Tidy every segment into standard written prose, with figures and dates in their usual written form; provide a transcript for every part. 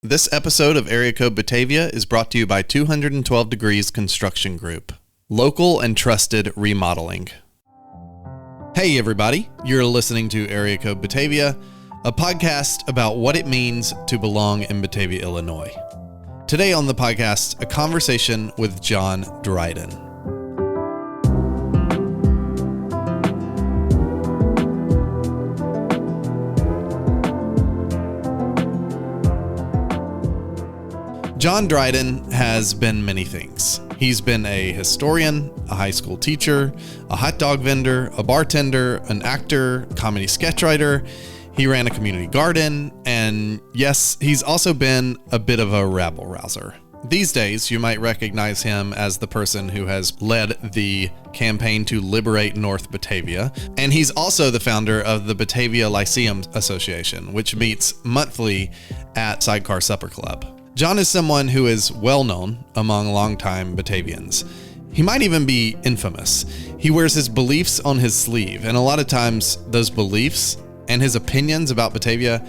This episode of Area Code Batavia is brought to you by 212 Degrees Construction Group, local and trusted remodeling. Hey everybody, you're listening to Area Code Batavia, a podcast about what it means to belong in Batavia, Illinois. Today on the podcast, a conversation with John Dryden. John Dryden has been many things. He's been a historian, a high school teacher, a hot dog vendor, a bartender, an actor, comedy sketch writer. He ran a community garden, and yes, he's also been a bit of a rabble-rouser. These days, you might recognize him as the person who has led the campaign to liberate North Batavia, and he's also the founder of the Batavia Lyceum Association, which meets monthly at Sidecar Supper Club. John is someone who is well known among longtime Batavians. He might even be infamous. He wears his beliefs on his sleeve, and a lot of times those beliefs and his opinions about Batavia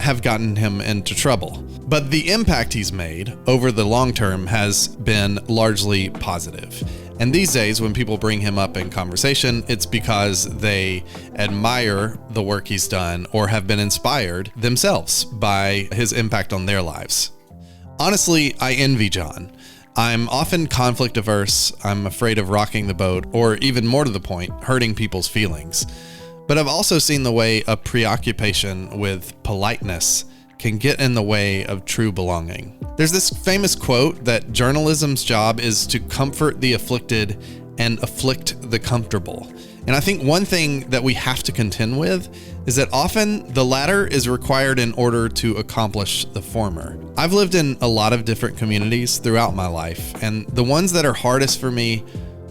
have gotten him into trouble. But the impact he's made over the long term has been largely positive. And these days, when people bring him up in conversation, it's because they admire the work he's done or have been inspired themselves by his impact on their lives. Honestly, I envy John. I'm often conflict averse, I'm afraid of rocking the boat, or even more to the point, hurting people's feelings. But I've also seen the way a preoccupation with politeness can get in the way of true belonging. There's this famous quote that journalism's job is to comfort the afflicted and afflict the comfortable. And I think one thing that we have to contend with is that often the latter is required in order to accomplish the former. I've lived in a lot of different communities throughout my life, and the ones that are hardest for me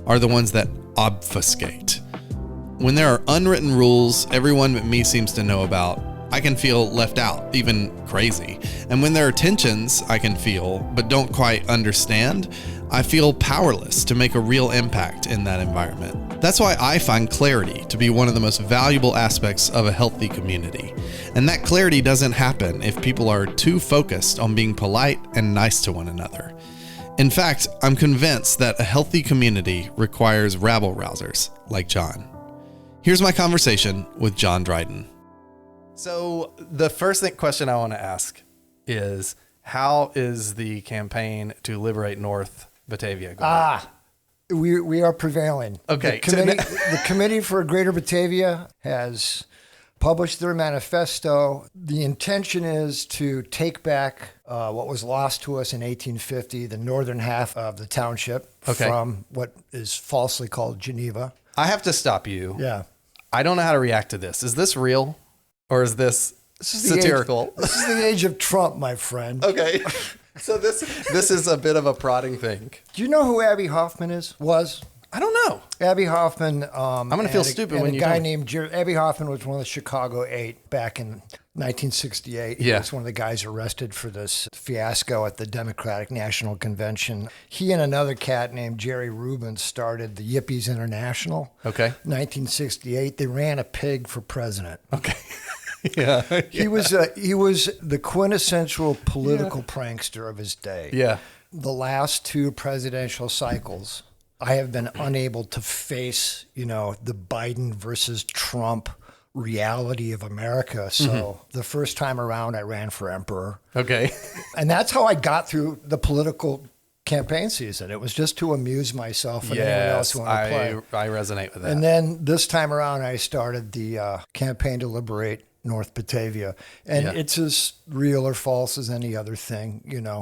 are the ones that obfuscate. When there are unwritten rules everyone but me seems to know about, I can feel left out, even crazy. And when there are tensions I can feel but don't quite understand, I feel powerless to make a real impact in that environment. That's why I find clarity to be one of the most valuable aspects of a healthy community. And that clarity doesn't happen if people are too focused on being polite and nice to one another. In fact, I'm convinced that a healthy community requires rabble-rousers like John. Here's my conversation with John Dryden. So the first question I want to ask is, how is the campaign to liberate North Batavia going? We are prevailing. Okay. The Committee for Greater Batavia has published their manifesto. The intention is to take back what was lost to us in 1850, the northern half of the township, from what is falsely called Geneva. I have to stop you. Yeah. I don't know how to react to this. Is this real or is this satirical? This is the age of Trump, my friend. Okay. So this is a bit of a prodding thing. Do you know who Abby Hoffman was? I don't know. Abby Hoffman. I'm going to feel stupid when you tell me. A guy named Abby Hoffman was one of the Chicago 8 back in 1968. He was one of the guys arrested for this fiasco at the Democratic National Convention. He and another cat named Jerry Rubin started the Yippies International. Okay. 1968. They ran a pig for president. Okay. Yeah. He was the quintessential political prankster of his day. Yeah. The last two presidential cycles, I have been unable to face, the Biden versus Trump reality of America. So the first time around, I ran for emperor. Okay. And that's how I got through the political campaign season. It was just to amuse myself and anyone else who wanted to play. I resonate with that. And then this time around, I started the campaign to liberate North Batavia, and it's as real or false as any other thing, And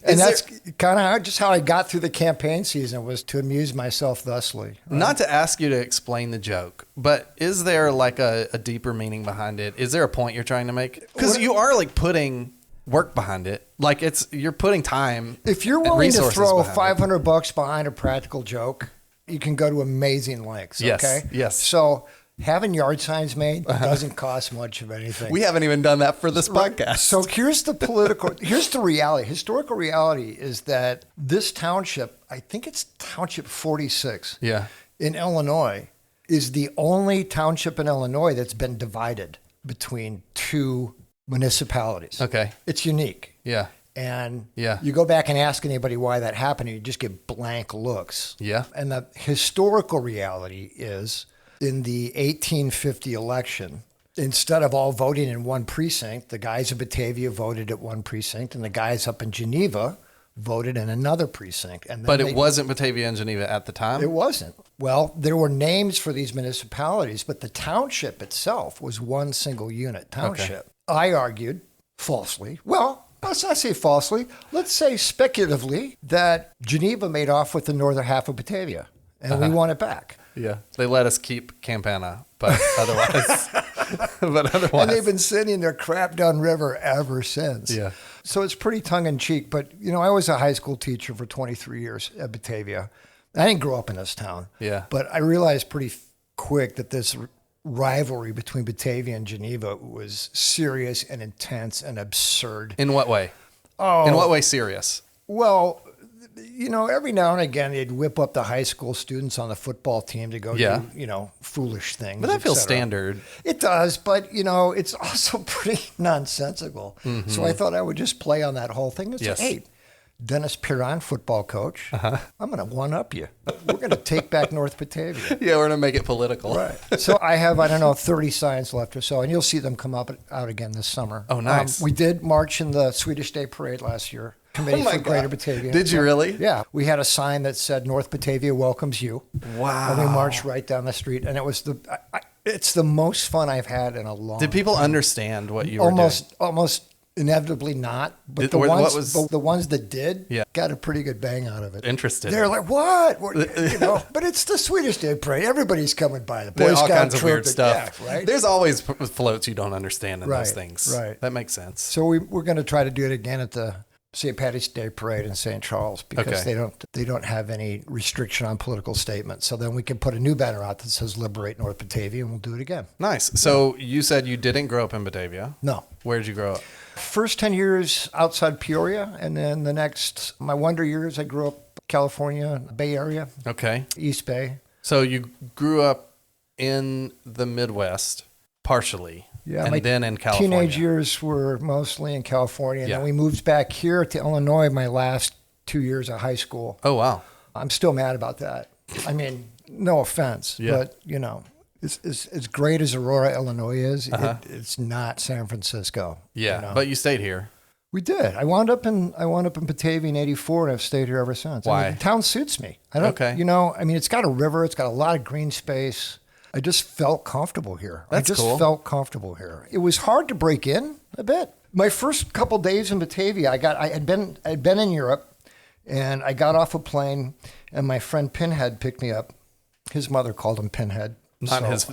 that's kind of just how I got through the campaign season, was to amuse myself thusly. Right? Not to ask you to explain the joke, but is there like a deeper meaning behind it? Is there a point you're trying to make? Because you are like putting work behind it. Like you're putting time. If you're willing to throw $500 behind a practical joke, you can go to amazing lengths. Yes. Okay. Yes. So having yard signs made doesn't cost much of anything. We haven't even done that for this podcast. So here's the reality. Historical reality is that this township, I think it's Township 46 in Illinois, is the only township in Illinois that's been divided between two municipalities. Okay. It's unique. Yeah. And Yeah. you go back and ask anybody why that happened, and you just get blank looks. Yeah. And the historical reality is in the 1850 election, instead of all voting in one precinct, the guys in Batavia voted at one precinct, and the guys up in Geneva voted in another precinct. And then But it wasn't Batavia and Geneva at the time? It wasn't. Well, there were names for these municipalities, but the township itself was one single unit township. Okay. I argued falsely. Well, let's not say falsely. Let's say speculatively that Geneva made off with the northern half of Batavia, and we won it back. Yeah. They let us keep Campana, but otherwise. And they've been sending their crap down river ever since. Yeah. So it's pretty tongue-in-cheek. But, I was a high school teacher for 23 years at Batavia. I didn't grow up in this town. Yeah. But I realized pretty quick that this rivalry between Batavia and Geneva was serious and intense and absurd. In what way? In what way serious? Well, every now and again, they'd whip up the high school students on the football team to go do, foolish things. But that feels standard. It does, but, it's also pretty nonsensical. Mm-hmm. So I thought I would just play on that whole thing and say, hey, Dennis Piron, football coach, I'm going to one-up you. We're going to take back North Batavia. Yeah, we're going to make it political. Right. So I have, 30 signs left or so, and you'll see them come out again this summer. Oh, nice. We did march in the Swedish Day Parade last year. Committee for Greater Batavia. Did you really? Yeah. We had a sign that said North Batavia welcomes you. Wow. And we marched right down the street, and it was it's the most fun I've had in a long time. Did people understand what you were doing? Almost inevitably not, but the ones that did got a pretty good bang out of it. Interesting. They're like, what? But it's the Swedish Day Parade. Everybody's coming by. The Boy all Scout kinds of troop, weird stuff. Yeah, right? There's always floats you don't understand in those things. Right. That makes sense. So we're going to try to do it again at the St. Patty's Day Parade in St. Charles because they don't have any restriction on political statements. So then we can put a new banner out that says Liberate North Batavia, and we'll do it again. Nice. So you said you didn't grow up in Batavia. No. Where did you grow up? First 10 years outside Peoria, and then my wonder years, I grew up California, Bay Area. Okay. East Bay. So you grew up in the Midwest, partially. Yeah, and then in California. Teenage years were mostly in California. And then we moved back here to Illinois my last 2 years of high school. Oh, wow. I'm still mad about that. I mean, no offense, but, as great as Aurora, Illinois is, it's not San Francisco. Yeah, but you stayed here. We did. I wound up in Batavia in '84, and I've stayed here ever since. Why? I mean, the town suits me. It's got a river. It's got a lot of green space. I just felt comfortable here. That's cool. Felt comfortable here. It was hard to break in a bit. My first couple days in Batavia, I had been in Europe, and I got off a plane, and my friend Pinhead picked me up. His mother called him Pinhead. Not his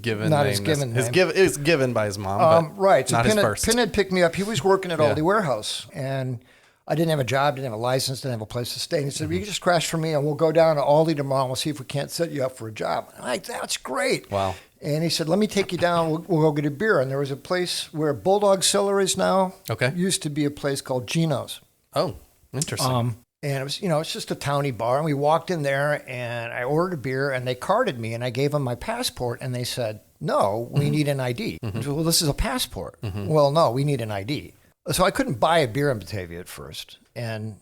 given name. It was given by his mom, but right. So not his first. Pinhead picked me up. He was working at Aldi Warehouse, and I didn't have a job, didn't have a license, didn't have a place to stay. And he said, you can just crash for me, and we'll go down to Aldi tomorrow, and we'll see if we can't set you up for a job. And I'm like, that's great. Wow. And he said, let me take you down. We'll go get a beer. And there was a place where Bulldog Cellar is now. Okay. Used to be a place called Gino's. Oh, interesting. And it was, it's just a towny bar. And we walked in there, and I ordered a beer, and they carded me, and I gave them my passport, and they said, no, we need an ID. I said, well, this is a passport. Well, no, we need an ID. So I couldn't buy a beer in Batavia at first. And,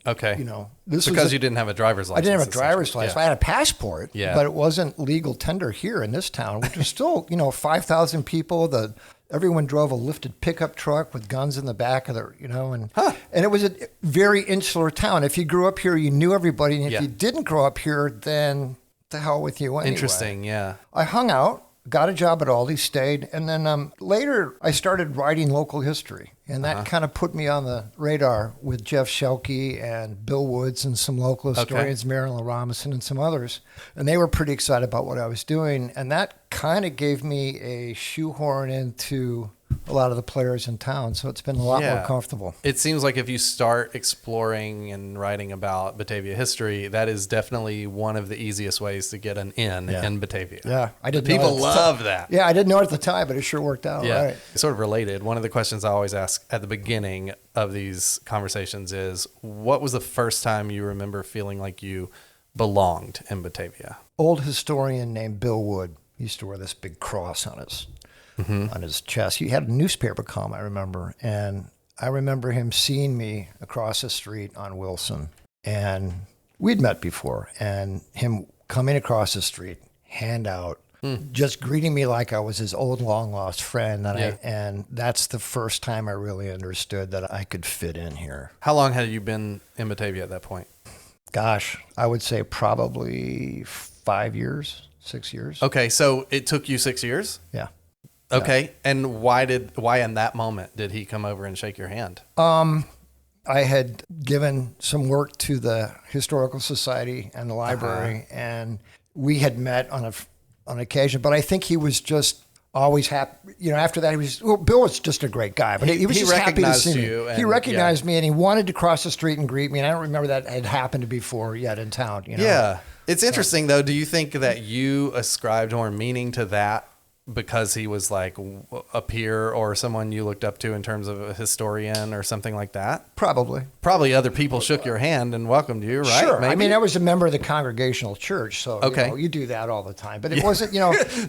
this because you didn't have a driver's license. I didn't have a driver's license. Yeah. I had a passport, but it wasn't legal tender here in this town, which was still, 5,000 people. Everyone drove a lifted pickup truck with guns in the back of and it was a very insular town. If you grew up here, you knew everybody. And if you didn't grow up here, then the hell with you anyway. Interesting, yeah. I hung out, got a job at Aldi, stayed, and then later I started writing local history. And that kind of put me on the radar with Jeff Schelke and Bill Woods and some local historians, Marilyn Robinson and some others. And they were pretty excited about what I was doing. And that kind of gave me a shoehorn into a lot of the players in town. So it's been a lot more comfortable. It seems like if you start exploring and writing about Batavia history, that is definitely one of the easiest ways to get an in Batavia. Yeah, I didn't. People love that. Yeah, I didn't know it at the time, but it sure worked out. Yeah, right. Sort of related. One of the questions I always ask at the beginning of these conversations is, what was the first time you remember feeling like you belonged in Batavia? Old historian named Bill Wood used to wear this big cross on his on his chest. He had a newspaper column, I remember. And I remember him seeing me across the street on Wilson. And we'd met before. And him coming across the street, hand out, just greeting me like I was his old long-lost friend. And that's the first time I really understood that I could fit in here. How long had you been in Batavia at that point? Gosh, I would say probably 5 years, 6 years. Okay, so it took you 6 years? Yeah. Okay, yeah. and why in that moment did he come over and shake your hand? I had given some work to the Historical Society and the library, and we had met on occasion, but I think he was just always happy. You know, after that, Bill was just a great guy, but he was just happy to see me. He recognized me, and he wanted to cross the street and greet me, and I don't remember that had happened before yet in town. You know? Yeah. It's interesting, though. Do you think that you ascribed more meaning to that because he was like a peer or someone you looked up to in terms of a historian or something like that? Probably Other people shook your hand and welcomed you, right? Sure. Maybe? I mean, I was a member of the Congregational Church, so you do that all the time. But it wasn't,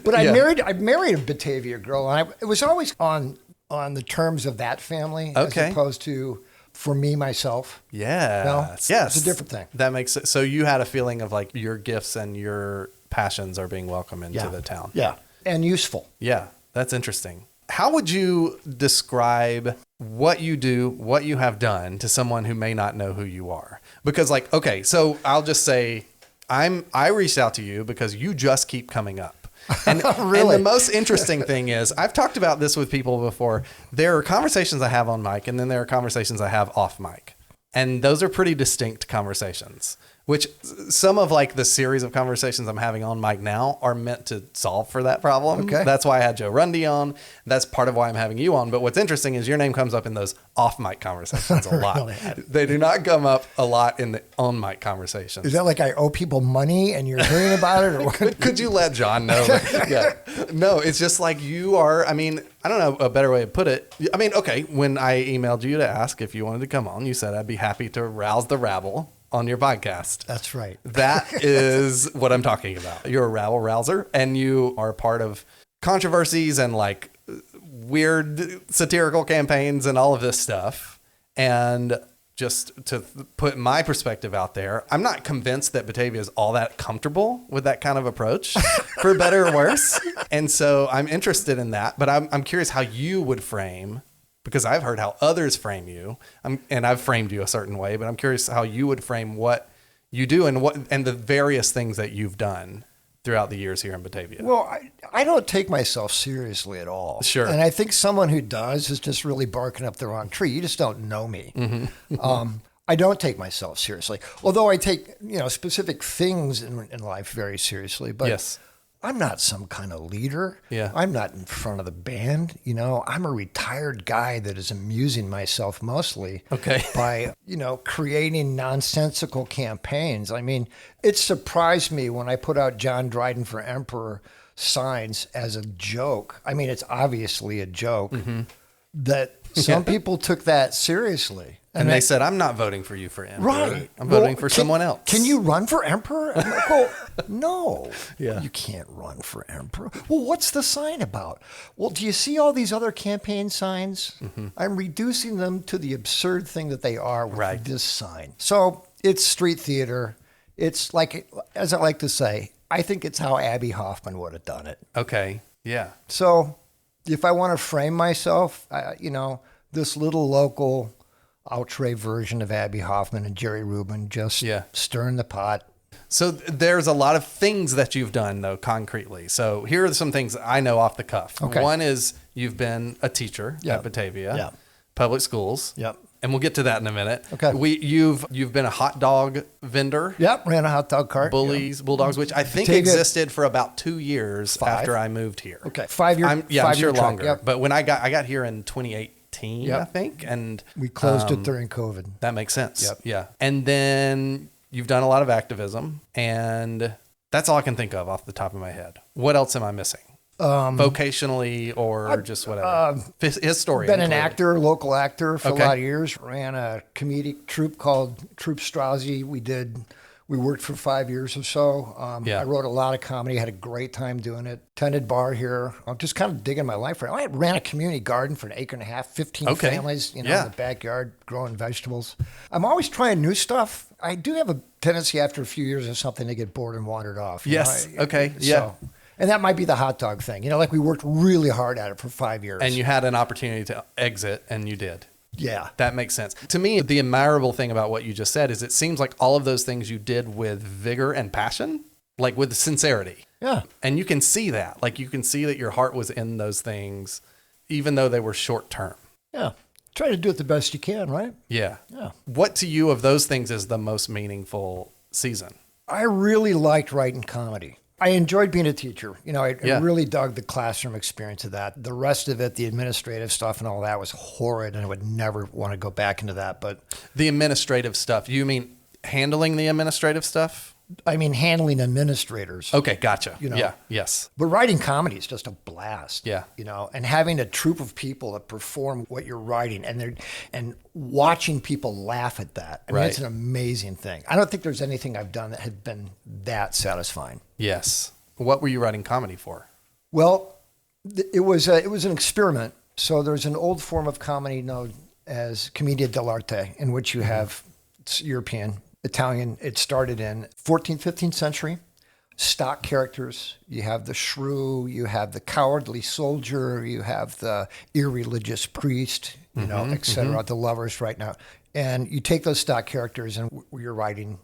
but I married a Batavia girl, and it was always on the terms of that family as opposed to for me, myself. Yeah. Yes. It's a different thing. That makes sense. So you had a feeling of like your gifts and your passions are being welcomed into the town. Yeah. And useful. Yeah, that's interesting. How would you describe what you do, what you have done to someone who may not know who you are? Because so I'll just say I reached out to you because you just keep coming up. And, really? And the most interesting thing is, I've talked about this with people before. There are conversations I have on mic, and then there are conversations I have off mic. And those are pretty distinct conversations, which some of like the series of conversations I'm having on mic now are meant to solve for that problem. Okay. That's why I had Joe Rundy on. That's part of why I'm having you on. But what's interesting is your name comes up in those off mic conversations a lot. Really? They do not come up a lot in the on mic conversations. Is that like I owe people money and you're hearing about it? Or what? Could you let John know? Yeah. No, it's just like you are. I mean, I don't know a better way to put it. I mean, okay, when I emailed you to ask if you wanted to come on, you said I'd be happy to rouse the rabble on your podcast. That's right. That is what I'm talking about. You're a rabble-rouser, and you are part of controversies and like weird satirical campaigns and all of this stuff. And just to put my perspective out there, I'm not convinced that Batavia is all that comfortable with that kind of approach, for better or worse. And so I'm interested in that, but I'm curious how you would frame, because I've heard how others frame you, and I've framed you a certain way, but I'm curious how you would frame what you do and the various things that you've done throughout the years here in Batavia. Well, I don't take myself seriously at all. Sure. And I think someone who does is just really barking up the wrong tree. You just don't know me. Mm-hmm. I don't take myself seriously, although I take specific things in life very seriously. But yes. I'm not some kind of leader. Yeah. I'm not in front of the band. I'm a retired guy that is amusing myself mostly by, creating nonsensical campaigns. I mean, it surprised me when I put out John Dryden for Emperor signs as a joke. I mean, it's obviously a joke that some people took that seriously. And they said, I'm not voting for you for emperor. Right. I'm voting for someone else. Can you run for emperor? I'm like, well, no. Yeah. You can't run for emperor. Well, what's the sign about? Well, do you see all these other campaign signs? Mm-hmm. I'm reducing them to the absurd thing that they are with this sign. So it's street theater. It's like, as I like to say, I think it's how Abby Hoffman would have done it. Okay. Yeah. So if I want to frame myself, this little local outre version of Abby Hoffman and Jerry Rubin, just stirring the pot. So there's a lot of things that you've done, though, concretely. So here are some things I know off the cuff. Okay. One is you've been a teacher at Batavia Public Schools. Yep. And we'll get to that in a minute. Okay. You've been a hot dog vendor. Yep, ran a hot dog cart. Bulldogs, which I think Batavia existed for about 2 years after I moved here. Okay, 5 years. I'm sure longer. Yep. But when I got here in 2018, I think, and we closed it during COVID. That makes sense. Yep. Yeah. And then you've done a lot of activism, and that's all I can think of off the top of my head. What else am I missing? Vocationally or just whatever? Historian. Been an actor, local actor for a lot of years. Ran a comedic troupe called Troupe Straussy. We We worked for 5 years or so. Yeah. I wrote a lot of comedy, had a great time doing it. Tended bar here. I'm just kind of digging my life right now. I ran a community garden for an acre and a half, 15 families, in the backyard, growing vegetables. I'm always trying new stuff. I do have a tendency after a few years of something to get bored and wandered off. Yes. Okay. So, and that might be the hot dog thing. Like we worked really hard at it for 5 years. And you had an opportunity to exit, and you did. Yeah. That makes sense. To me, the admirable thing about what you just said is it seems like all of those things you did with vigor and passion, like with sincerity. Yeah. And you can see that. Like you can see that your heart was in those things, even though they were short term. Yeah. Try to do it the best you can, right? Yeah. Yeah. What to you of those things is the most meaningful season? I really liked writing comedy. I enjoyed being a teacher. I really dug the classroom experience of that. The rest of it, the administrative stuff and all that was horrid, and I would never want to go back into that. But the administrative stuff, you mean handling the administrative stuff? I mean handling administrators. Okay, gotcha. Yeah, yes. But writing comedy is just a blast. Yeah. And having a troupe of people that perform what you're writing and watching people laugh at that. I mean, it's an amazing thing. I don't think there's anything I've done that has been that satisfying. Yes. What were you writing comedy for? Well, it was an experiment. So there's an old form of comedy known as commedia dell'arte, in which you have, it's European, Italian. It started in 14th, 15th century. Stock characters. You have the shrew, you have the cowardly soldier, you have the irreligious priest, et cetera, the lovers right now. And you take those stock characters and you're writing,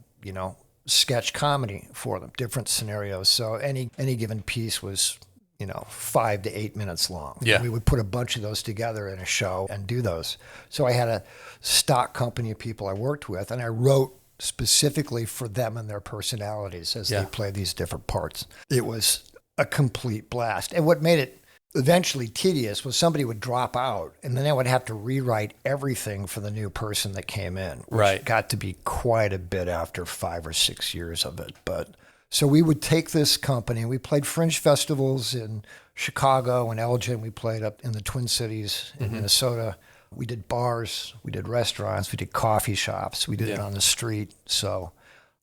sketch comedy for them, different scenarios. So any given piece was, 5 to 8 minutes long. Yeah. And we would put a bunch of those together in a show and do those. So I had a stock company of people I worked with, and I wrote specifically for them and their personalities as they play these different parts. It was a complete blast. And what made it eventually tedious was somebody would drop out, and then I would have to rewrite everything for the new person that came in, which got to be quite a bit after 5 or 6 years of it. But so we would take this company, we played fringe festivals in Chicago and Elgin. We played up in the Twin Cities in Minnesota. We did bars, we did restaurants, we did coffee shops, we did it on the street. So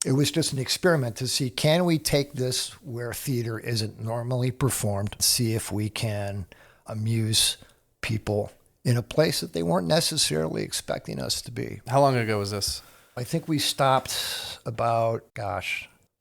it was just an experiment to see, can we take this where theater isn't normally performed, see if we can amuse people in a place that they weren't necessarily expecting us to be. How long ago was this? I think we stopped about,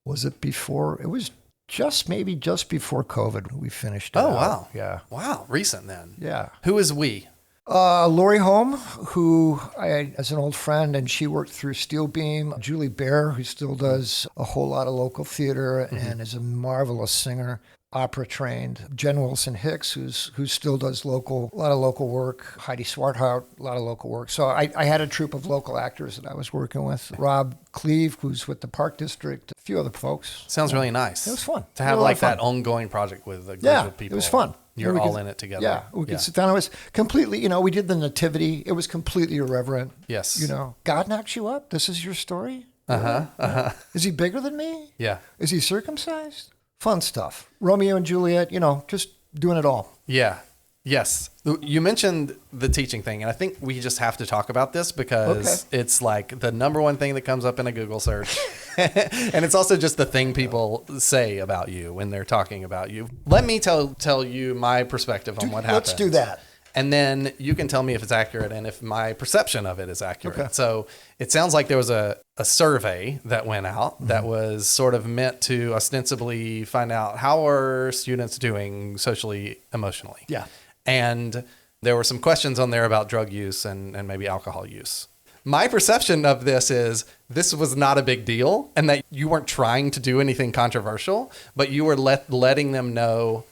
was it before? It was just before COVID we finished it. Oh, out. wow. Yeah. Wow, recent then. Yeah. Who is we? Lori Holm, who I as an old friend, and she worked through Steel Beam. Julie Bear, who still does a whole lot of local theater and is a marvelous singer, opera trained. Jen Wilson Hicks, who still does a lot of local work. Heidi Swarthout, a lot of local work. So I had a troupe of local actors that I was working with. Rob Cleve, who's with the Park District, a few other folks. Sounds really nice. It was fun. To have that ongoing project with a group of people. It was fun. You're all in it together. Yeah, we could sit down. It was completely, we did the nativity. It was completely irreverent. Yes. God knocks you up. This is your story. Is he bigger than me? Yeah. Is he circumcised? Fun stuff. Romeo and Juliet, just doing it all. Yeah. Yes. You mentioned the teaching thing, and I think we just have to talk about this because it's like the number one thing that comes up in a Google search. And it's also just the thing people say about you when they're talking about you. Let me tell you my perspective on what happened. Let's do that. And then you can tell me if it's accurate and if my perception of it is accurate. Okay. So it sounds like there was a survey that went out that was sort of meant to ostensibly find out how are students doing socially, emotionally. Yeah. And there were some questions on there about drug use and maybe alcohol use. My perception of this is this was not a big deal and that you weren't trying to do anything controversial, but you were letting them know,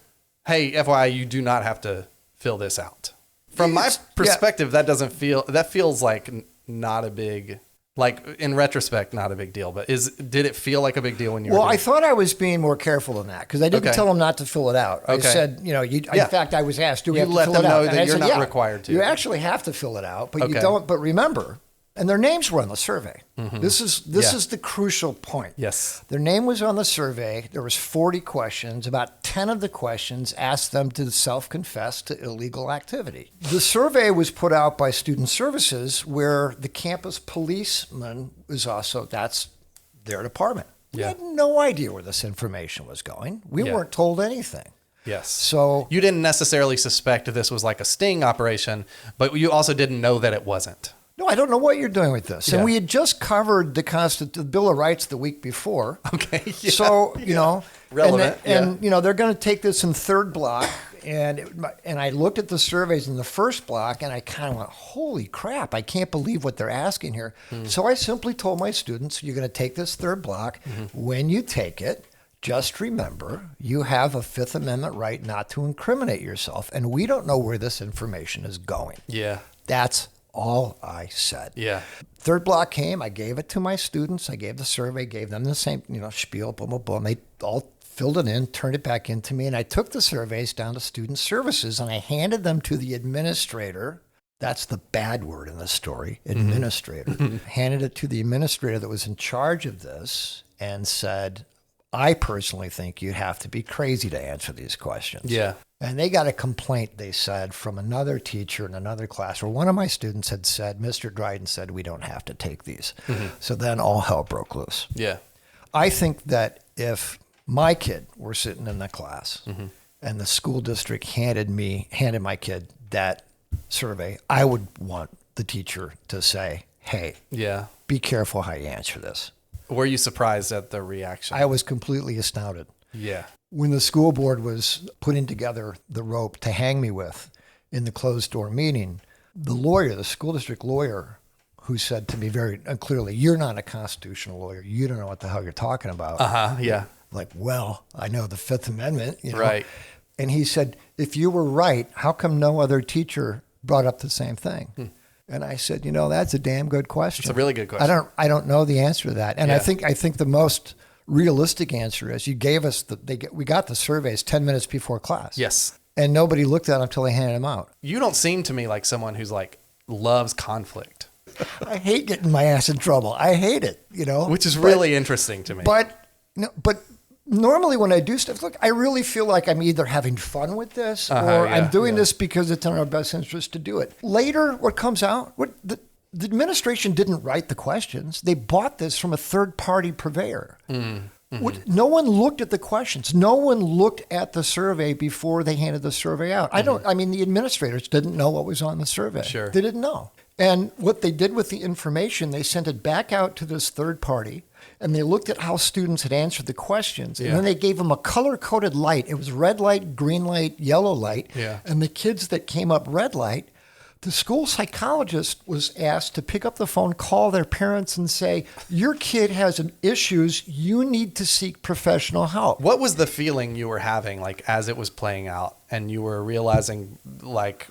hey, FYI, you do not have to fill this out. From my perspective, that feels like not a big, like in retrospect, not a big deal. But did it feel like a big deal when you were doing I thought I was being more careful than that because I didn't tell them not to fill it out. I said, in fact, I was asked, do we have to fill it out? You let them know that and you're not required to. You actually have to fill it out, but you don't. But remember, and their names were on the survey. This is the crucial point. Yes. Their name was on the survey. There was 40 questions. About 10 of the questions asked them to self-confess to illegal activity. The survey was put out by Student Services, where the campus policeman was also, that's their department. We Yeah. had no idea where this information was going. We weren't told anything. Yes. So you didn't necessarily suspect this was like a sting operation, but you also didn't know that it wasn't. no, I don't know what you're doing with this. Yeah. And we had just covered the Bill of Rights the week before. Okay. Yeah. So, you know, Relevant, and you know, they're going to take this in third block. And I looked at the surveys in the first block and I kind of went, holy crap, I can't believe what they're asking here. So I simply told my students, you're going to take this third block. When you take it, just remember, you have a Fifth Amendment right not to incriminate yourself. And we don't know where this information is going. Yeah. That's all I said. Yeah. Third block came. I gave it to my students. I gave the survey, gave them the same, you know, spiel, boom, boom, boom. They all filled it in, turned it back into me. And I took the surveys down to student services and I handed them to the administrator. That's the bad word in the story, administrator. Handed it to the administrator that was in charge of this and said, I personally think you have to be crazy to answer these questions. Yeah. And they got a complaint, they said, from another teacher in another class where one of my students had said, Mr. Dryden said, we don't have to take these. So then all hell broke loose. Yeah. I think that if my kid were sitting in the class and the school district handed my kid that survey, I would want the teacher to say, hey, Yeah. be careful how you answer this. Were you surprised at the reaction? I was completely astounded. Yeah. When the school board was putting together the rope to hang me with in the closed door meeting, the lawyer, the school district lawyer, who said to me very clearly, you're not a constitutional lawyer. You don't know what the hell you're talking about. Yeah. Like, well, I know the Fifth Amendment. You know? Right. And he said, if you were right, how come no other teacher brought up the same thing? And I said, you know, that's a damn good question. It's a really good question. I don't know the answer to that. And Yeah. I think the most realistic answer is you gave us we got the surveys 10 minutes before class. Yes. And nobody looked at them until they handed them out. You don't seem to me like someone who's like loves conflict, I hate getting my ass in trouble. I hate it, you know. which is really interesting to me. But normally when I do stuff, look, I really feel like I'm either having fun with this or I'm doing this because it's in our best interest to do it. Later, what comes out, the administration didn't write the questions. They bought this from a third-party purveyor. No one looked at the questions. No one looked at the survey before they handed the survey out. I mean, the administrators didn't know what was on the survey. Sure. They didn't know. And what they did with the information, they sent it back out to this third party, and they looked at how students had answered the questions. And then they gave them a color-coded light. It was red light, green light, yellow light. Yeah. And the kids that came up red light, the school psychologist was asked to pick up the phone, call their parents and say, your kid has issues. You need to seek professional help. What was the feeling you were having, like, as it was playing out and you were realizing, like,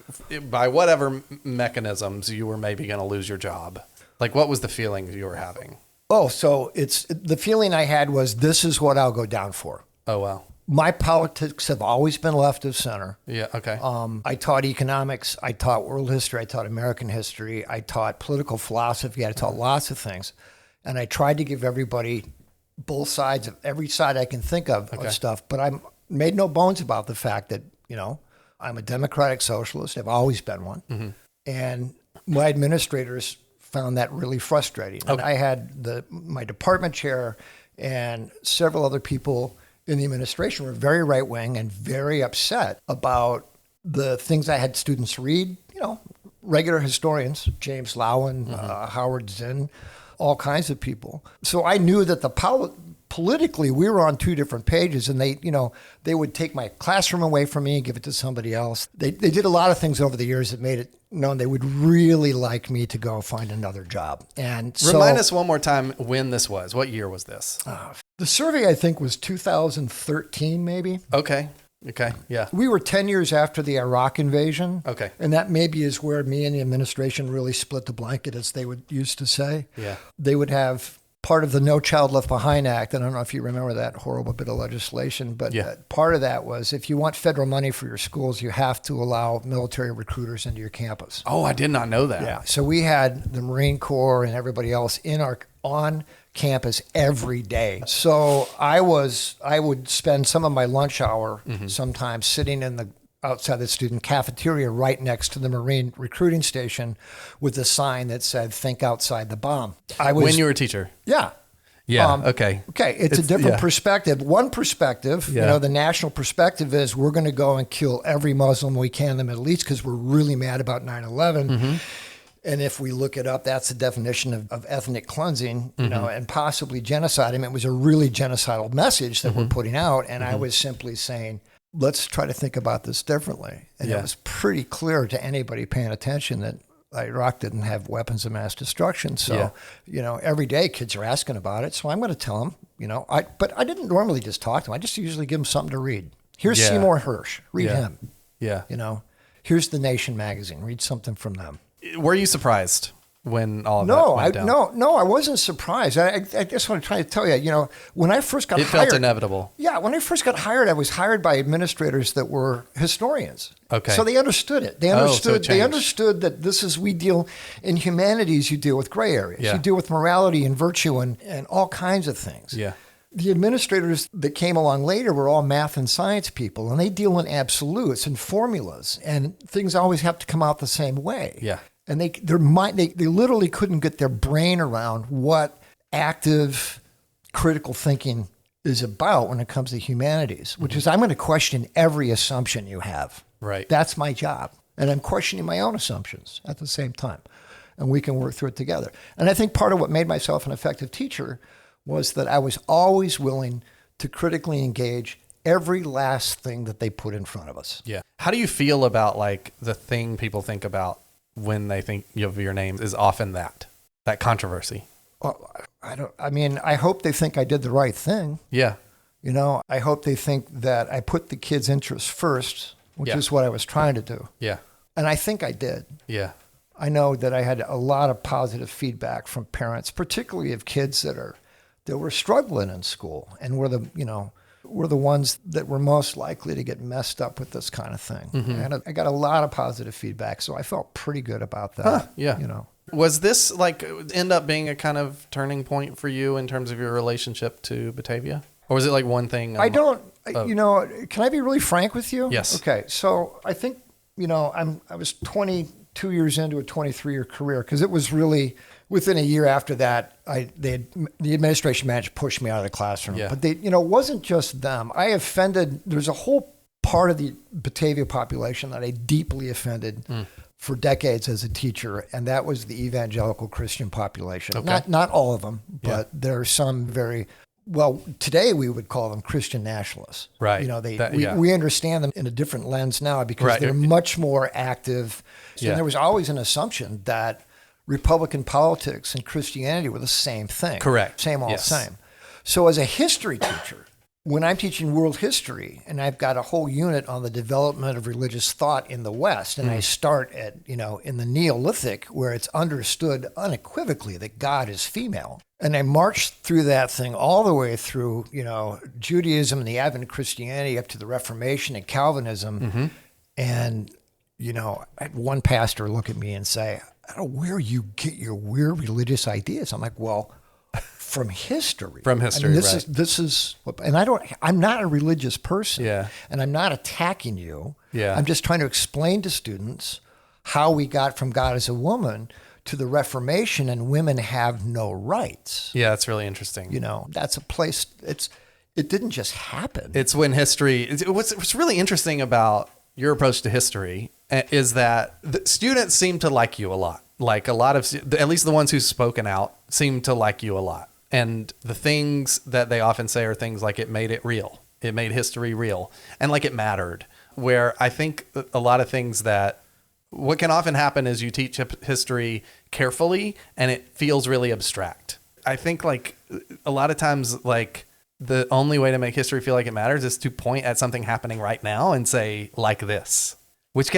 by whatever mechanisms you were maybe going to lose your job? Like, what was the feeling you were having? Oh, so the feeling I had was, this is what I'll go down for. Oh, wow. My politics have always been left of center. Yeah. Okay. I taught economics. I taught world history. I taught American history. I taught political philosophy. I taught lots of things. And I tried to give everybody both sides of every side I can think of stuff. But I made no bones about the fact that, you know, I'm a democratic socialist. I've always been one. And my administrators found that really frustrating. And I had my department chair and several other people in the administration were very right-wing and very upset about the things I had students read, you know, regular historians, James Lowen, Howard Zinn, all kinds of people. So I knew that politically we were on two different pages, and they would take my classroom away from me and give it to somebody else. They did a lot of things over the years that made it known they would really like me to go find another job. And so, remind us one more time when this was. What year was this? The survey, I think, was 2013, maybe. Okay. Yeah. We were 10 years after the Iraq invasion. Okay. And that maybe is where me and the administration really split the blanket, as they would used to say. Yeah. They would have part of the No Child Left Behind Act. I don't know if you remember that horrible bit of legislation, but part of that was if you want federal money for your schools, you have to allow military recruiters into your campus. Oh, I did not know that. Yeah. So we had the Marine Corps and everybody else on campus every day. So I would spend some of my lunch hour sometimes sitting outside the student cafeteria right next to the Marine recruiting station with a sign that said, think outside the bomb. When you were a teacher? Yeah. Yeah. Okay. Okay. It's a different perspective. One perspective, the national perspective is we're going to go and kill every Muslim we can in the Middle East because we're really mad about 9/11. Mm-hmm. And if we look it up, that's the definition of ethnic cleansing, and possibly genocide. I mean, it was a really genocidal message that we're putting out. And I was simply saying, let's try to think about this differently. And it was pretty clear to anybody paying attention that Iraq didn't have weapons of mass destruction. So, every day kids are asking about it. So I'm going to tell them, but I didn't normally just talk to them. I just usually give them something to read. Here's Seymour Hersh. Read him. Yeah. Here's The Nation magazine. Read something from them. Were you surprised when all of that went down? No, I wasn't surprised. I guess what I'm trying to tell you, when I first got hired. It felt inevitable. Yeah, when I first got hired, I was hired by administrators that were historians. Okay. So they understood it. They understood that this is, we deal in humanities, you deal with gray areas. Yeah. You deal with morality and virtue and all kinds of things. Yeah. The administrators that came along later were all math and science people, and they deal in absolutes and formulas, and things always have to come out the same way. Yeah. And they literally couldn't get their brain around what active critical thinking is about when it comes to humanities, which is I'm going to question every assumption you have. Right. That's my job. And I'm questioning my own assumptions at the same time. And we can work through it together. And I think part of what made myself an effective teacher was that I was always willing to critically engage every last thing that they put in front of us. Yeah. How do you feel about the thing people think about when they think of your name is often that controversy? Well, I hope they think I did the right thing. Yeah. I hope they think that I put the kids' interests first, which is what I was trying to do. Yeah. And I think I did. Yeah. I know that I had a lot of positive feedback from parents, particularly of kids that were struggling in school and were the ones that were most likely to get messed up with this kind of thing. Mm-hmm. And I got a lot of positive feedback, so I felt pretty good about that. Yeah. Was this end up being a kind of turning point for you in terms of your relationship to Batavia? Or was it one thing? Can I be really frank with you? Yes. Okay. So I think, I was 22 years into a 23-year career because it was really within a year after that, the administration managed to push me out of the classroom. Yeah. But it wasn't just them. There's a whole part of the Batavia population that I deeply offended for decades as a teacher, and that was the evangelical Christian population. Okay. Not all of them, but there are some very, well, today we would call them Christian nationalists. Right. We understand them in a different lens now because they're much more active. So there was always an assumption that Republican politics and Christianity were the same thing. Correct. Same. So as a history teacher, when I'm teaching world history and I've got a whole unit on the development of religious thought in the West, and I start at, in the Neolithic where it's understood unequivocally that God is female. And I march through that thing all the way through, Judaism and the advent of Christianity up to the Reformation and Calvinism. Mm-hmm. And, I had one pastor look at me and say, I don't know where you get your weird religious ideas. I'm like, well, from history. This is, and I'm not a religious person. Yeah. And I'm not attacking you. Yeah. I'm just trying to explain to students how we got from God as a woman to the Reformation and women have no rights. Yeah, that's really interesting. That's a place, it didn't just happen. It's when history, what's really interesting about your approach to history is that the students seem to like you a lot. Like a lot of, at least the ones who've spoken out seem to like you a lot. And the things that they often say are things like it made it real. It made history real. And it mattered. Where I think a lot of things that, what can often happen is you teach history carefully and it feels really abstract. I think a lot of times the only way to make history feel like it matters is to point at something happening right now and say like this. Which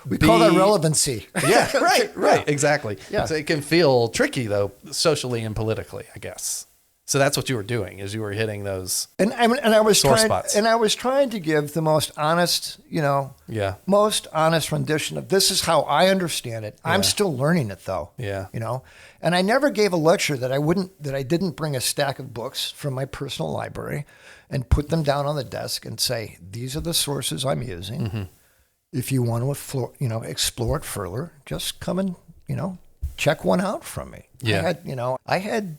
we call that relevancy. Yeah, right, exactly. Yeah. So it can feel tricky though, socially and politically, I guess. So that's what you were doing, is you were hitting those sore spots. And I was trying to give the most honest, most honest rendition of this is how I understand it. Yeah. I'm still learning it though. Yeah. And I never gave a lecture that I didn't bring a stack of books from my personal library and put them down on the desk and say, these are the sources I'm using. Mm-hmm. If you want to explore it further, just come and, check one out from me. Yeah. I had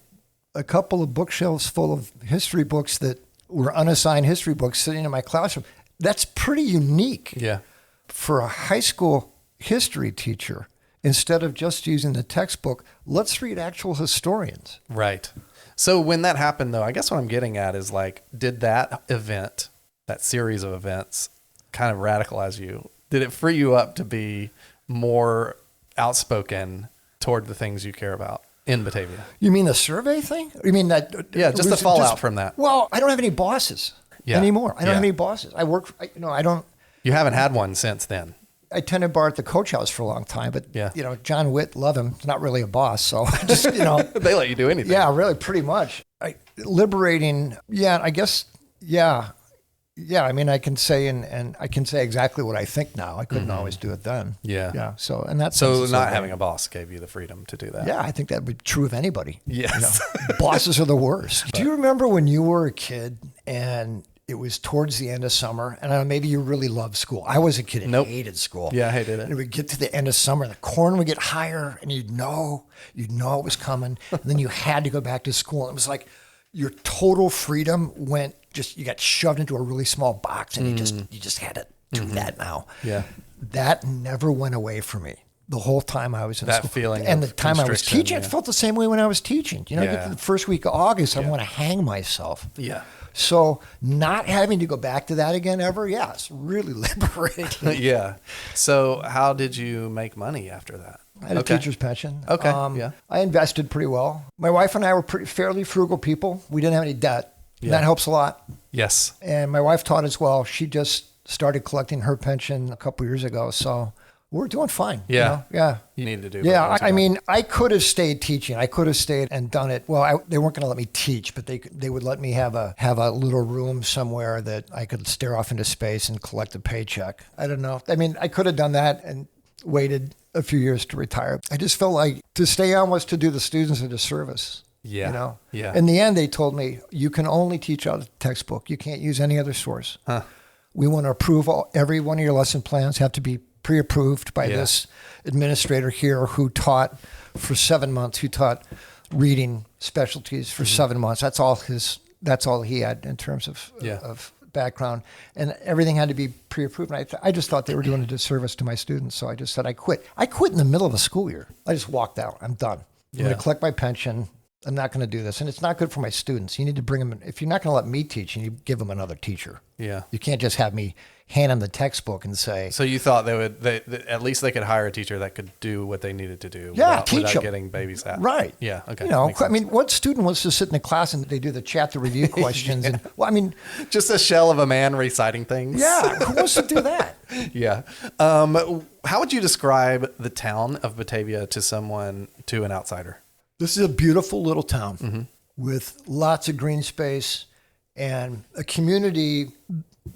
a couple of bookshelves full of history books that were unassigned history books sitting in my classroom. That's pretty unique. Yeah. For a high school history teacher. Instead of just using the textbook, let's read actual historians. Right. So when that happened, though, I guess what I'm getting at is like, did that event, that series of events, kind of radicalize you? Did it free you up to be more outspoken toward the things you care about in Batavia? You mean the survey thing? You mean that? Yeah, just the fallout from that. Well, I don't have any bosses anymore. I don't have any bosses. I work. I don't. You haven't had one since then. I tended bar at the coach house for a long time, but John Witt, love him. He's not really a boss, so just they let you do anything. Yeah, really, pretty much. Liberating. Yeah, I guess. Yeah. I mean, I can say and I can say exactly what I think now. I couldn't always do it then. Yeah. Yeah. So and that's so not having a boss gave you the freedom to do that. Yeah, I think that would be true of anybody. Yes. Bosses are the worst. Do you remember when you were a kid and it was towards the end of summer, and I don't know, maybe you really loved school. I was a kid and hated school. Yeah, I hated it. And it would get to the end of summer, the corn would get higher, and you'd know it was coming. And then you had to go back to school. It was like your total freedom you got shoved into a really small box, and you just had to do that now. Yeah, that never went away from me. The whole time I was in school. That feeling and the time I was teaching, I felt the same way when I was teaching. You know, Yeah. the first week of August, I want to hang myself. Yeah. So not having to go back to that again ever, it's really liberating. Yeah. So how did you make money after that? I had a teacher's pension. Okay. Yeah. I invested pretty well. My wife and I were fairly frugal people. We didn't have any debt. Yeah. That helps a lot. Yes. And my wife taught as well. She just started collecting her pension a couple years ago. So we're doing fine. Yeah. You know? Yeah. You need to do. Yeah. I mean, I could have stayed teaching. I could have stayed and done it. Well, they weren't going to let me teach, but they would let me have a little room somewhere that I could stare off into space and collect a paycheck. I don't know. I mean, I could have done that and waited a few years to retire. I just felt like to stay on was to do the students a disservice. Yeah. You know? Yeah. In the end, they told me, you can only teach out of the textbook. You can't use any other source. Huh. We want to approve every one of your lesson plans have to be pre-approved by this administrator here who taught for 7 months, who taught reading specialties for 7 months. That's all he had in terms of background, and everything had to be pre-approved. And I just thought they were doing a disservice to my students. So I just said, I quit. I quit in the middle of a school year. I just walked out. I'm done. I'm going to collect my pension. I'm not going to do this. And it's not good for my students. You need to bring them in. If you're not going to let me teach, you give them another teacher. Yeah. You can't just have me hand them the textbook and say. So you thought they at least they could hire a teacher that could do what they needed to do without getting babysat. Right. Yeah. Okay. You know, I mean, what student wants to sit in the class and they do the chat to review questions? And just a shell of a man reciting things. Yeah. Who wants to do that? Yeah. How would you describe the town of Batavia to an outsider? This is a beautiful little town with lots of green space and a community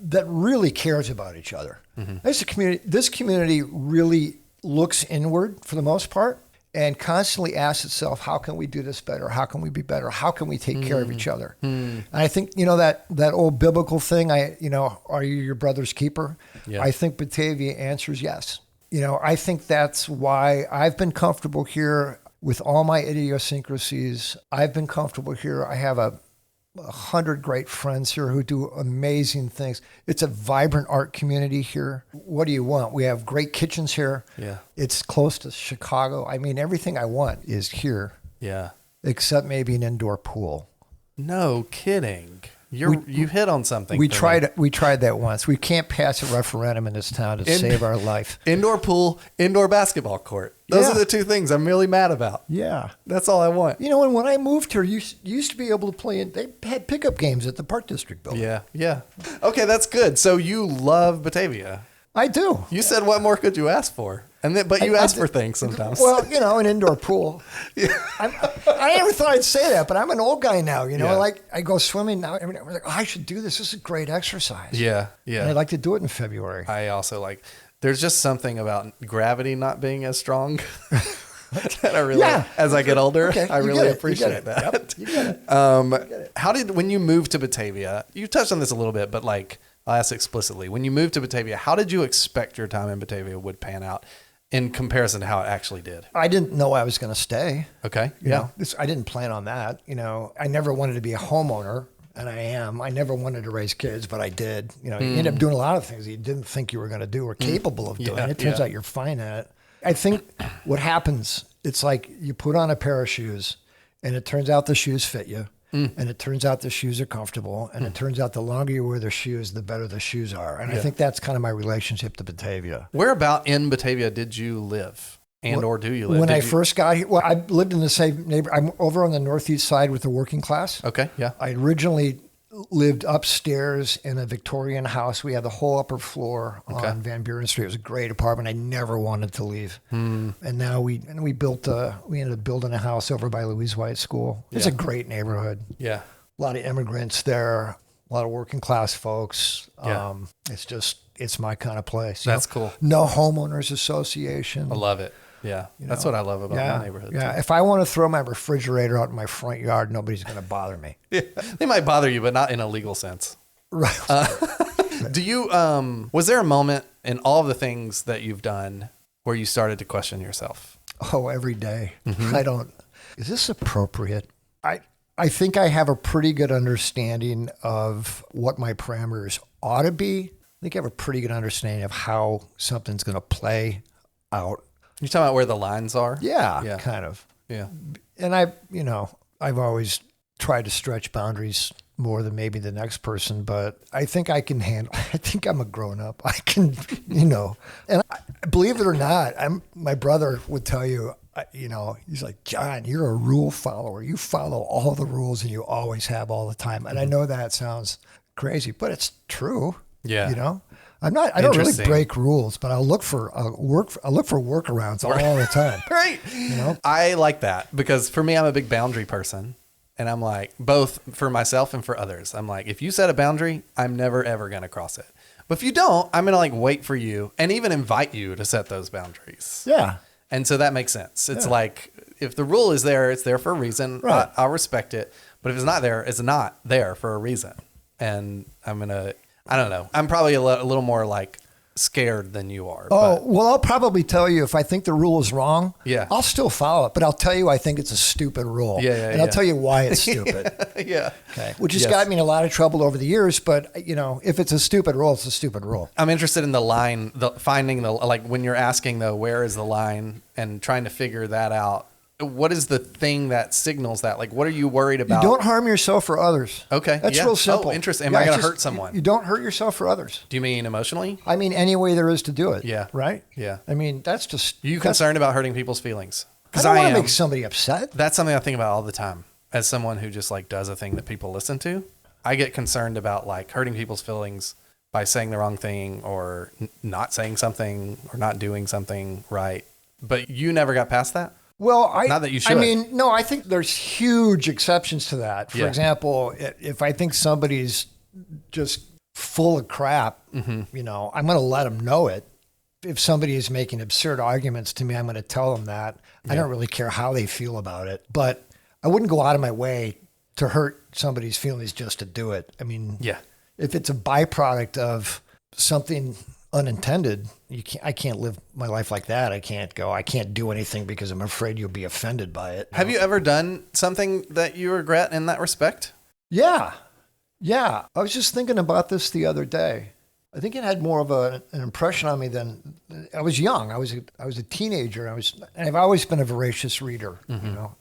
that really cares about each other. This community really looks inward for the most part and constantly asks itself, how can we do this better? How can we be better? How can we take care of each other? And I think, that old biblical thing, are you your brother's keeper? Yeah. I think Batavia answers yes. I think that's why I've been comfortable here. With all my idiosyncrasies, I've been comfortable here. I have 100 great friends here who do amazing things. It's a vibrant art community here. What do you want? We have great kitchens here. Yeah. It's close to Chicago. I mean, everything I want is here. Yeah. Except maybe an indoor pool. No kidding. You hit on something. We tried that once. We can't pass a referendum in this town to save our life. Indoor pool, indoor basketball court. Those are the two things I'm really mad about. Yeah. That's all I want. And when I moved here, you used to be able to play they had pickup games at the Park District building. Yeah. Yeah. Okay, that's good. So you love Batavia. I do. You said what more could you ask for? But you ask for things sometimes. Well, an indoor pool. Yeah. I never thought I'd say that, but I'm an old guy now. Like I go swimming now. I mean, I'm like, I should do this. This is great exercise. Yeah, yeah. And I'd like to do it in February. I also there's just something about gravity not being as strong that I really, as I get older, I really appreciate that. Yep. You get it. How when you moved to Batavia, you touched on this a little bit, but I'll ask explicitly. When you moved to Batavia, how did you expect your time in Batavia would pan out? in comparison to how it actually did? I didn't know I was going to stay. Okay. You know, I didn't plan on that. You know, I never wanted to be a homeowner, and I am. I never wanted to raise kids, but I did. You know, you end up doing a lot of things you didn't think you were going to do or capable of doing. It turns out you're fine at it. I think what happens, it's like you put on a pair of shoes, and it turns out the shoes fit you. And it turns out the shoes are comfortable. And it turns out the longer you wear the shoes, the better the shoes are. And I think that's kind of my relationship to Batavia. Where about in Batavia did you live? Or do you live? When I first got here, well, I lived in the same neighborhood. I'm over on the northeast side with the working class. Okay, yeah. I originally lived upstairs in a Victorian house. We had the whole upper floor on Van Buren Street. It was a great apartment. I never wanted to leave. And now we ended up building a house over by Louise White School. It's a great neighborhood. Yeah. A lot of immigrants there, a lot of working class folks. Yeah. It's my kind of place. That's cool. No homeowners association. I love it. Yeah. That's what I love about my neighborhood. Yeah. Too. If I want to throw my refrigerator out in my front yard, nobody's going to bother me. Yeah. They might bother you, but not in a legal sense. Right. Do you, was there a moment in all of the things that you've done where you started to question yourself? Oh, every day. Is this appropriate? I think I have a pretty good understanding of what my parameters ought to be. I think I have a pretty good understanding of how something's going to play out. You're talking about where the lines are? Yeah, kind of. Yeah. And I've always tried to stretch boundaries more than maybe the next person, but I think I can handle, I think I'm a grown up. I can, and believe it or not, my brother would tell you, he's like, John, you're a rule follower. You follow all the rules and you always have all the time. And I know that sounds crazy, but it's true. Yeah. I don't really break rules, but I'll look for workarounds all the time. Right. I like that because for me, I'm a big boundary person. And I'm like, both for myself and for others. I'm like, if you set a boundary, I'm never, ever going to cross it. But if you don't, I'm going to wait for you and even invite you to set those boundaries. Yeah. And so that makes sense. It's like, if the rule is there, it's there for a reason. Right. I'll respect it. But if it's not there, it's not there for a reason. And I'm going to, I don't know. I'm probably a little more scared than you are. Well, I'll probably tell you if I think the rule is wrong, I'll still follow it, but I'll tell you I think it's a stupid rule. And I'll tell you why it's stupid. Okay. Which has got me in a lot of trouble over the years, but if it's a stupid rule, it's a stupid rule. I'm interested in the line, finding when you're asking though, where is the line and trying to figure that out. What is the thing that signals that? What are you worried about? You don't harm yourself or others. Okay. That's real simple. Oh, interesting. Am I going to hurt someone? You don't hurt yourself or others. Do you mean emotionally? I mean, any way there is to do it. Yeah. Right? Yeah. I mean, that's just... Are you concerned about hurting people's feelings? I don't want to make somebody upset. That's something I think about all the time. As someone who just does a thing that people listen to, I get concerned about hurting people's feelings by saying the wrong thing or not saying something or not doing something right. But you never got past that? Well, not that you should. No, I think there's huge exceptions to that. For example, if I think somebody's just full of crap, I'm going to let them know it. If somebody is making absurd arguments to me, I'm going to tell them that. I don't really care how they feel about it, but I wouldn't go out of my way to hurt somebody's feelings just to do it. I mean, if it's a byproduct of something unintended, I can't live my life like that. I can't do anything because I'm afraid you'll be offended by it. Have you ever done something that you regret in that respect? Yeah. I was just thinking about this the other day. I think it had more of an impression on me than I was young. I was a teenager. And I've always been a voracious reader,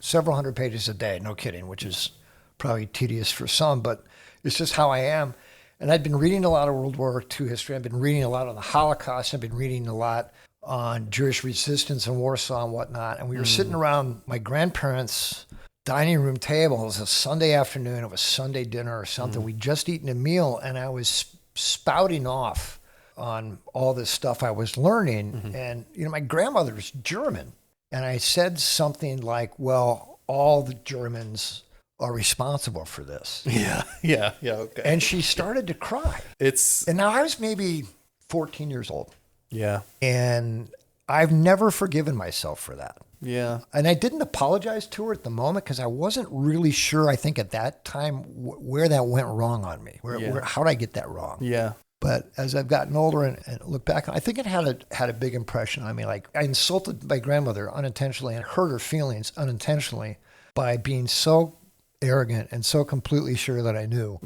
several hundred pages a day, no kidding, which is probably tedious for some, but it's just how I am. And I'd been reading a lot of World War II history. I've been reading a lot on the Holocaust. I've been reading a lot on Jewish resistance in Warsaw and whatnot. And we were sitting around my grandparents' dining room table. It was a Sunday afternoon. It was Sunday dinner or something. We'd just eaten a meal, and I was spouting off on all this stuff I was learning. And, my grandmother's German. And I said something like, well, all the Germans are responsible for this. Yeah, okay. And she started to cry. And now I was maybe 14 years old. Yeah. And I've never forgiven myself for that. Yeah. And I didn't apologize to her at the moment because I wasn't really sure, I think at that time, where that went wrong on me. How did I get that wrong? Yeah. But as I've gotten older and look back, I think it had a big impression on me. Like I insulted my grandmother unintentionally and hurt her feelings unintentionally by being so arrogant and so completely sure that I knew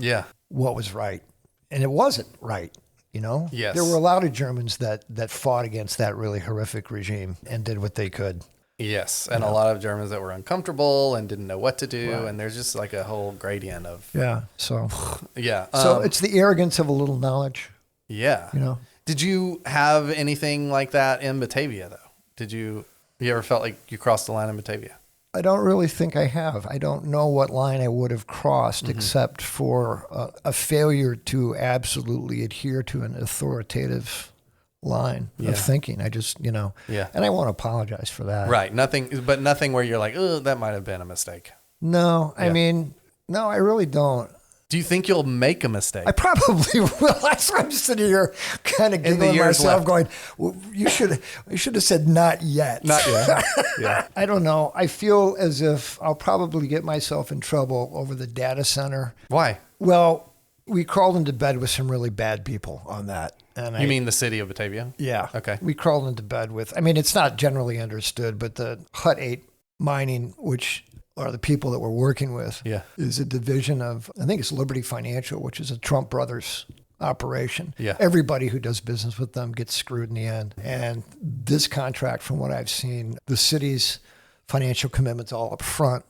what was right. And it wasn't right, you know? Yes. There were a lot of Germans that fought against that really horrific regime and did what they could. Yes, and a lot of Germans that were uncomfortable and didn't know what to do, and there's just like a whole gradient of... Yeah, so... Yeah. So it's the arrogance of a little knowledge. Yeah. You know? Did you have anything like that in Batavia, though? You ever felt like you crossed the line in Batavia? I don't really think I have. I don't know what line I would have crossed except for a failure to absolutely adhere to an authoritative line of thinking. I just, and I won't apologize for that. Right. Nothing where you're like, oh, that might have been a mistake. No, I mean, no, I really don't. Do you think you'll make a mistake? I probably will. That's why I'm sitting here kind of giggling myself going, well, you should have said not yet. Not yet. Yeah. I don't know. I feel as if I'll probably get myself in trouble over the data center. Why? Well, we crawled into bed with some really bad people on that. And you mean the city of Batavia? Yeah. Okay. We crawled into bed with, it's not generally understood, but the Hut 8 mining, which are the people that we're working with, is a division of, I think it's Liberty Financial, which is a Trump Brothers operation. Yeah. Everybody who does business with them gets screwed in the end. And this contract, from what I've seen, the city's financial commitment's all up front.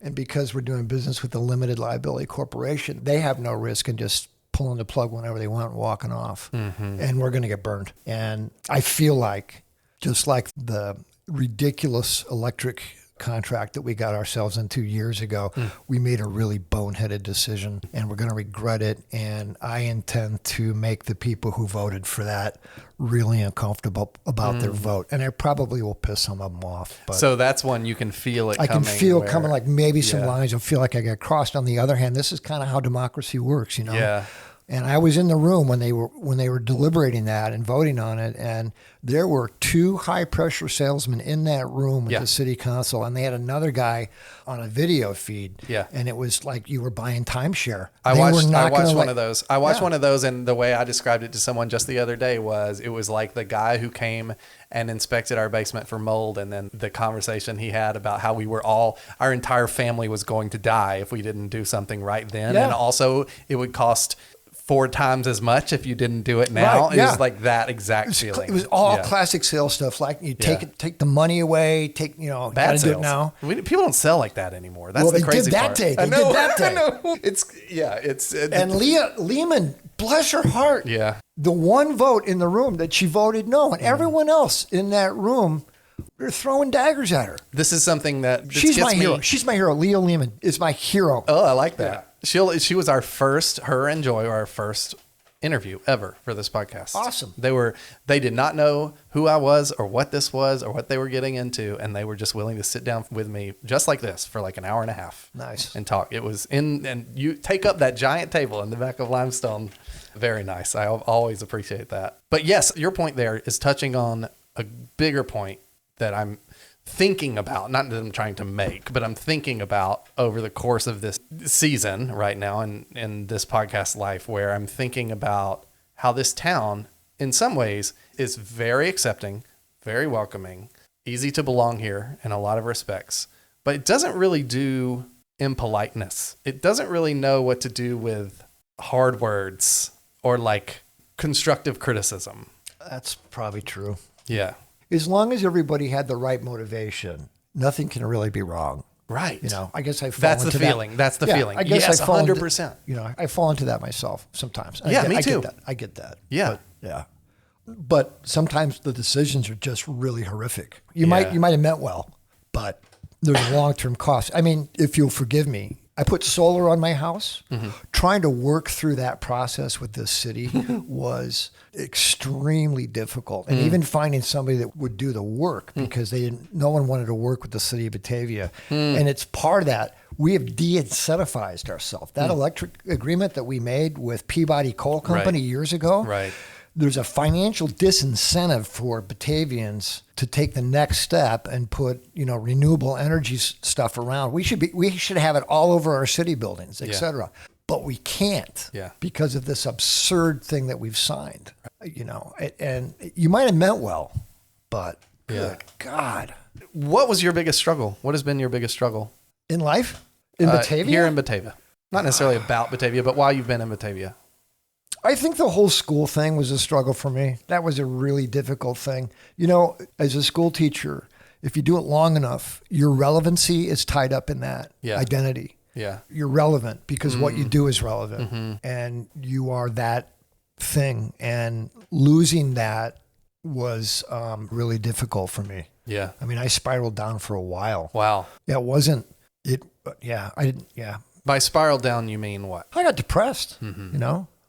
And because we're doing business with a limited liability corporation, they have no risk in just pulling the plug whenever they want and walking off. Mm-hmm. And we're going to get burned. And I feel like, just like the ridiculous electric contract that we got ourselves into years ago, we made a really boneheaded decision and we're going to regret it. And I intend to make the people who voted for that really uncomfortable about their vote. And I probably will piss some of them off. But so that's one you can feel it coming. I can feel coming, like maybe some lines will feel like I got crossed. On the other hand, this is kind of how democracy works, Yeah. And I was in the room when they were deliberating that and voting on it, and there were 2 high-pressure salesmen in that room with the city council, and they had another guy on a video feed. Yeah. And it was like you were buying timeshare. I watched one of those. I watched one of those, and the way I described it to someone just the other day it was like the guy who came and inspected our basement for mold, and then the conversation he had about how our entire family was going to die if we didn't do something right then. Yeah. And also it would cost 4 times as much if you didn't do it now. Right, it was like that exact feeling. It was all classic sales stuff. Like you take the money away, bad sales. Do it now. People don't sell like that anymore. That's the crazy part. They did that day. I know. And Leah Lehman, bless her heart. Yeah. The one vote in the room that she voted no, and everyone else in that room, they're throwing daggers at her. This is something that she's my hero. She's my hero. Leah Lehman is my hero. Oh, I like that. Yeah. She was her and Joy were our first interview ever for this podcast. Awesome. They did not know who I was or what this was or what they were getting into, and they were just willing to sit down with me just like this for like an hour and a half. Nice. And talk. It was and you take up that giant table in the back of Limestone. Very nice. I always appreciate that. But yes, your point there is touching on a bigger point that I'm thinking about, not that I'm trying to make, but I'm thinking about over the course of this season right now in this podcast life, where I'm thinking about how this town in some ways is very accepting, very welcoming, easy to belong here in a lot of respects, but it doesn't really do impoliteness. It doesn't really know what to do with hard words or like constructive criticism. That's probably true. Yeah. As long as everybody had the right motivation, nothing can really be wrong. Right. I guess I fall into that. That's the feeling. I guess yes, I fall 100%. I fall into that myself sometimes. Me too. I get that. Yeah. But sometimes the decisions are just really horrific. You might have meant well, but there's a long-term cost. I mean, if you'll forgive me, I put solar on my house. Mm-hmm. Trying to work through that process with this city was extremely difficult. And even finding somebody that would do the work, because no one wanted to work with the city of Batavia. And it's part of that. We have de-incentivized ourselves. That electric agreement that we made with Peabody Coal Company years ago, there's a financial disincentive for Batavians to take the next step and put, renewable energy stuff around. We should have it all over our city buildings, et cetera. but we can't because of this absurd thing that we've signed, and you might have meant well, but good God. What was your biggest struggle? What has been your biggest struggle? In life? In Batavia? Here in Batavia. Not necessarily about Batavia, but while you've been in Batavia. I think the whole school thing was a struggle for me. That was a really difficult thing. As a school teacher, if you do it long enough, your relevancy is tied up in that identity. Yeah. You're relevant because what you do is relevant and you are that thing. And losing that was really difficult for me. Yeah. I mean, I spiraled down for a while. Wow. Yeah, I didn't. By spiral down, you mean what? I got depressed,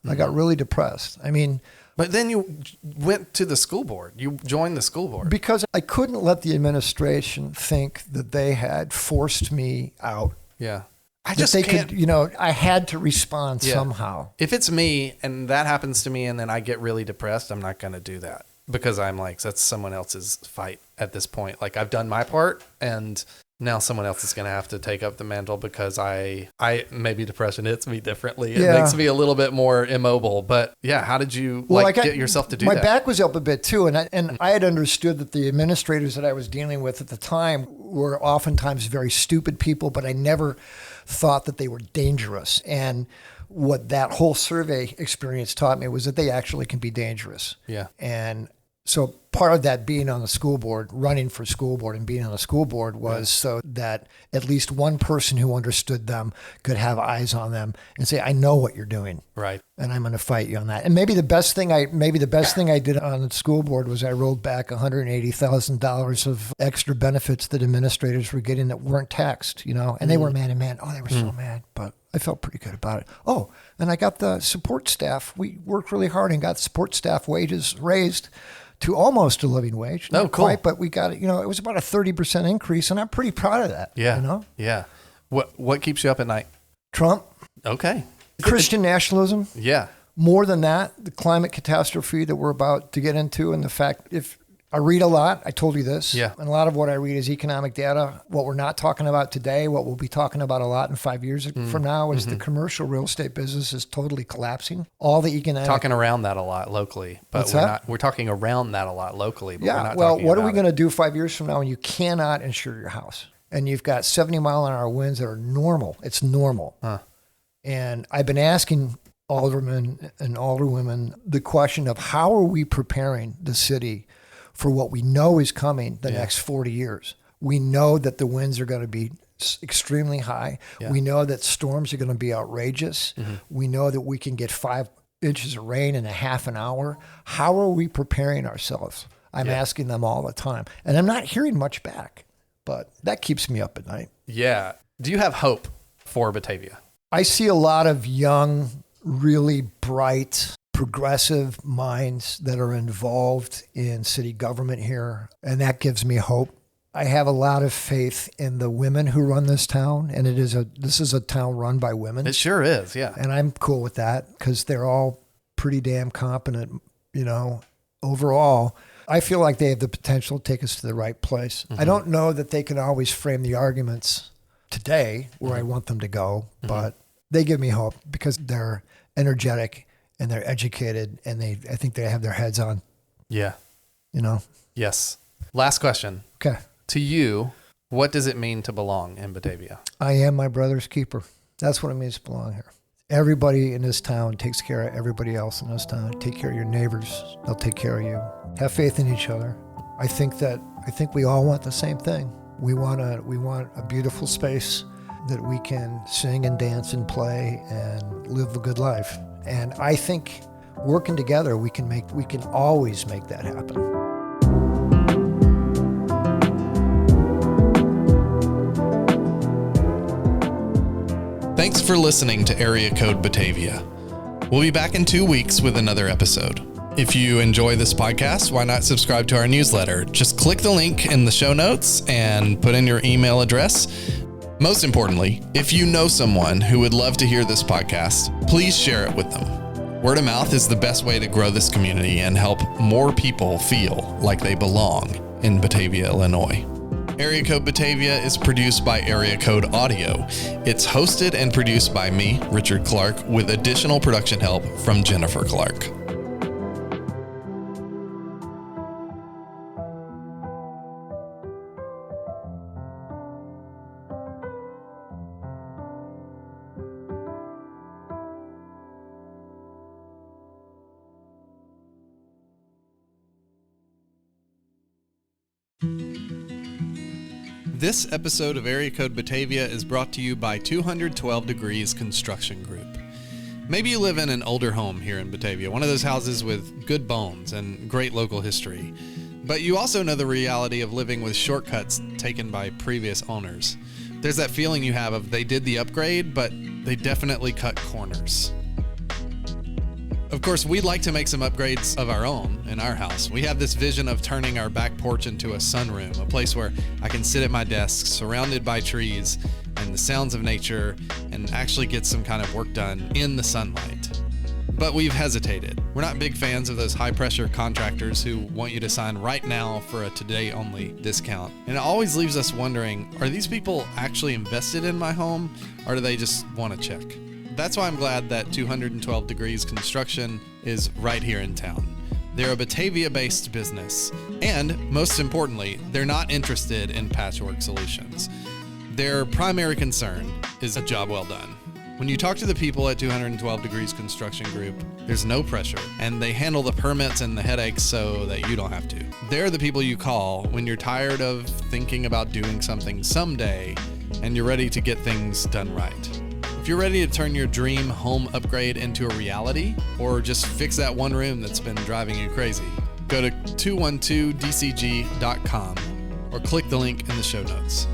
I got really depressed. I mean, but then you went to the school board. You joined the school board. Because I couldn't let the administration think that they had forced me out. Yeah. I had to respond somehow. If it's me and that happens to me and then I get really depressed, I'm not going to do that because I'm like, that's someone else's fight at this point. Like I've done my part and now someone else is going to have to take up the mantle because I maybe depression hits me differently. It makes me a little bit more immobile. But how did you get yourself to do that? My back was up a bit too. And I had understood that the administrators that I was dealing with at the time were oftentimes very stupid people, but I never thought that they were dangerous. And what that whole survey experience taught me was that they actually can be dangerous. Yeah. And so part of that being on the school board, running for school board and being on the school board was so that at least one person who understood them could have eyes on them and say, I know what you're doing. Right. And I'm going to fight you on that. And maybe the best thing I did on the school board was I rolled back $180,000 of extra benefits that administrators were getting that weren't taxed, and they were mad. Oh, they were so mad, but I felt pretty good about it. Oh, and I got the support staff. We worked really hard and got support staff wages raised to almost a living wage. Not quite, but we got it. It was about a 30% increase, and I'm pretty proud of that. Yeah. Yeah. What keeps you up at night? Trump. Okay. Christian nationalism. Yeah. More than that, the climate catastrophe that we're about to get into, and the fact if I read a lot, I told you this. Yeah. And a lot of what I read is economic data. What we're not talking about today, what we'll be talking about a lot in 5 years from now is the commercial real estate business is totally collapsing. All the economic... Talking around that a lot locally. But we're talking around that a lot locally, but we're not talking about what are we going to do 5 years from now when you cannot insure your house? And you've got 70-mile-an-hour winds that are normal. It's normal. Huh. And I've been asking aldermen and alderwomen the question of how are we preparing the city for what we know is coming the next 40 years. We know that the winds are going to be extremely high. Yeah. We know that storms are going to be outrageous. Mm-hmm. We know that we can get 5 inches of rain in a half an hour. How are we preparing ourselves? I'm asking them all the time. And I'm not hearing much back, but that keeps me up at night. Yeah. Do you have hope for Batavia? I see a lot of young, really bright, progressive minds that are involved in city government here, and that gives me hope. I have a lot of faith in the women who run this town, and this is a town run by women. It sure is, yeah. And I'm cool with that because they're all pretty damn competent, overall. I feel like they have the potential to take us to the right place. Mm-hmm. I don't know that they can always frame the arguments today where I want them to go, but they give me hope because they're energetic and they're educated, and I think they have their heads on. Yeah. Yes. Last question. Okay. To you, what does it mean to belong in Batavia? I am my brother's keeper. That's what it means to belong here. Everybody in this town takes care of everybody else in this town. Take care of your neighbors. They'll take care of you. Have faith in each other. I think we all want the same thing. We want a beautiful space that we can sing and dance and play and live a good life. And I think working together, we can always make that happen. Thanks for listening to Area Code Batavia. We'll be back in 2 weeks with another episode. If you enjoy this podcast, why not subscribe to our newsletter? Just click the link in the show notes and put in your email address. Most importantly, if you know someone who would love to hear this podcast, please share it with them. Word of mouth is the best way to grow this community and help more people feel like they belong in Batavia, Illinois. Area Code Batavia is produced by Area Code Audio. It's hosted and produced by me, Richard Clark, with additional production help from Jennifer Clark. This episode of Area Code Batavia is brought to you by 212 Degrees Construction Group. Maybe you live in an older home here in Batavia, one of those houses with good bones and great local history. But you also know the reality of living with shortcuts taken by previous owners. There's that feeling you have of they did the upgrade, but they definitely cut corners. Of course, we'd like to make some upgrades of our own in our house. We have this vision of turning our back porch into a sunroom, a place where I can sit at my desk surrounded by trees and the sounds of nature and actually get some kind of work done in the sunlight. But we've hesitated. We're not big fans of those high-pressure contractors who want you to sign right now for a today-only discount. And it always leaves us wondering, are these people actually invested in my home, or do they just want to check? That's why I'm glad that 212 Degrees Construction is right here in town. They're a Batavia-based business, and most importantly, they're not interested in patchwork solutions. Their primary concern is a job well done. When you talk to the people at 212 Degrees Construction Group, there's no pressure, and they handle the permits and the headaches so that you don't have to. They're the people you call when you're tired of thinking about doing something someday, and you're ready to get things done right. If you're ready to turn your dream home upgrade into a reality, or just fix that one room that's been driving you crazy, go to 212dcg.com or click the link in the show notes.